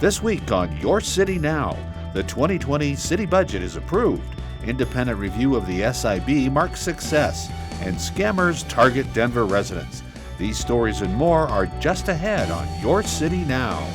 This week on Your City Now, the 2020 city budget is approved. Independent review of the SIB marks success, and scammers target Denver residents. These stories and more are just ahead on Your City Now.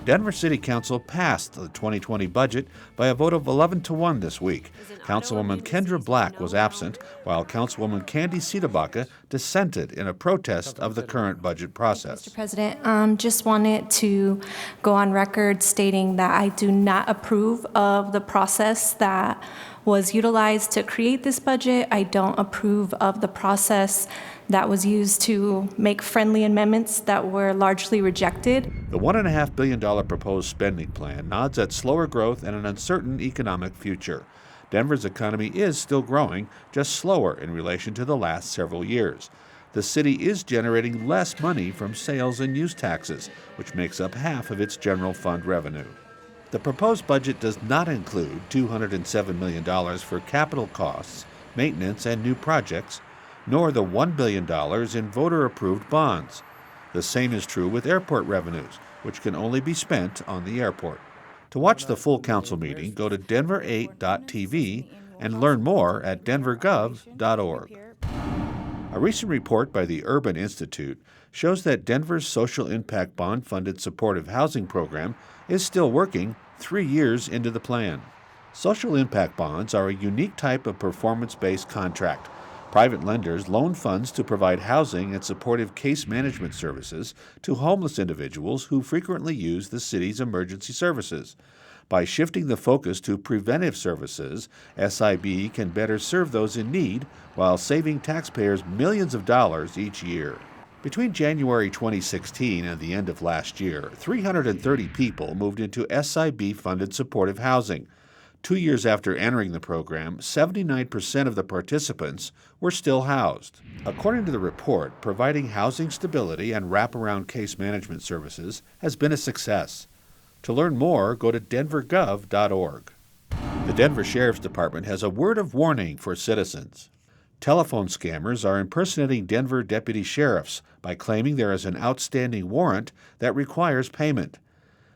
Denver City Council passed the 2020 budget by a vote of 11-1 this week. Councilwoman Kendra Black was absent, while Councilwoman Candy Sitabaca dissented in a protest of the current budget process. Mr. President, just wanted to go on record stating that I do not approve of the process that was utilized to create this budget. I don't approve of the process that was used to make friendly amendments that were largely rejected. The $1.5 billion proposed spending plan nods at slower growth and an uncertain economic future. Denver's economy is still growing, just slower in relation to the last several years. The city is generating less money from sales and use taxes, which makes up half of its general fund revenue. The proposed budget does not include $207 million for capital costs, maintenance, and new projects, nor the $1 billion in voter-approved bonds. The same is true with airport revenues, which can only be spent on the airport. To watch the full council meeting, go to denver8.tv and learn more at denvergov.org. A recent report by the Urban Institute shows that Denver's social impact bond-funded supportive housing program is still working 3 years into the plan. Social impact bonds are a unique type of performance-based contract. Private lenders loan funds to provide housing and supportive case management services to homeless individuals who frequently use the city's emergency services. By shifting the focus to preventive services, SIB can better serve those in need while saving taxpayers millions of dollars each year. Between January 2016 and the end of last year, 330 people moved into SIB-funded supportive housing. 2 years after entering the program, 79% of the participants were still housed. According to the report, providing housing stability and wraparound case management services has been a success. To learn more, go to denvergov.org. The Denver Sheriff's Department has a word of warning for citizens. Telephone scammers are impersonating Denver deputy sheriffs by claiming there is an outstanding warrant that requires payment.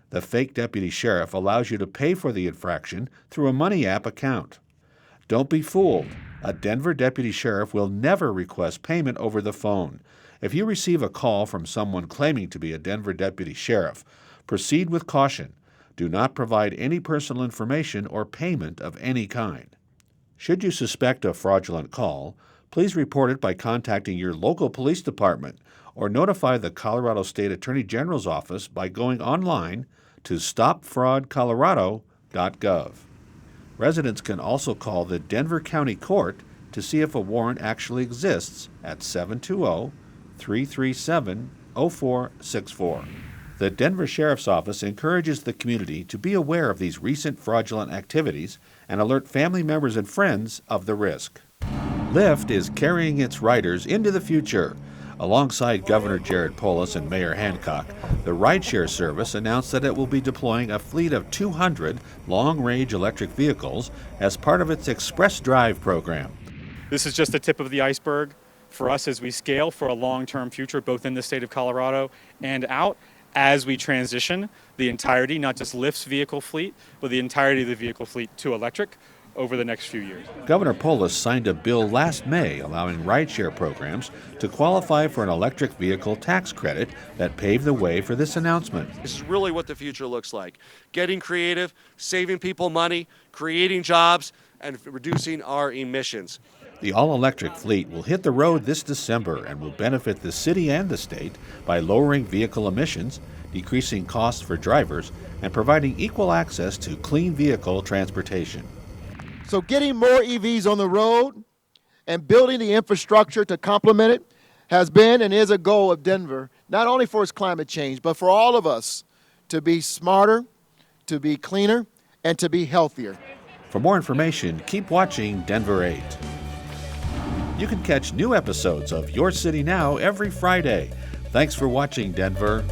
The fake deputy sheriff allows you to pay for the infraction through a Money App account. Don't be fooled. A Denver deputy sheriff will never request payment over the phone. If you receive a call from someone claiming to be a Denver deputy sheriff, proceed with caution. Do not provide any personal information or payment of any kind. Should you suspect a fraudulent call, please report it by contacting your local police department or notify the Colorado State Attorney General's office by going online to stopfraudcolorado.gov. Residents can also call the Denver County Court to see if a warrant actually exists at 720-337-0464. The Denver Sheriff's Office encourages the community to be aware of these recent fraudulent activities and alert family members and friends of the risk. Lyft is carrying its riders into the future. Alongside Governor Jared Polis and Mayor Hancock, the rideshare service announced that it will be deploying a fleet of 200 long-range electric vehicles as part of its Express Drive program. This is just the tip of the iceberg for us as we scale for a long-term future, both in the state of Colorado and out, as we transition the entirety, not just Lyft's vehicle fleet, but the entirety of the vehicle fleet to electric over the next few years. Governor Polis signed a bill last May allowing rideshare programs to qualify for an electric vehicle tax credit that paved the way for this announcement. This is really what the future looks like. Getting creative, saving people money, creating jobs, and reducing our emissions. The all-electric fleet will hit the road this December and will benefit the city and the state by lowering vehicle emissions, decreasing costs for drivers, and providing equal access to clean vehicle transportation. So getting more EVs on the road and building the infrastructure to complement it has been and is a goal of Denver, not only for its climate change, but for all of us to be smarter, to be cleaner, and to be healthier. For more information, keep watching Denver 8. You can catch new episodes of Your City Now every Friday. Thanks for watching, Denver.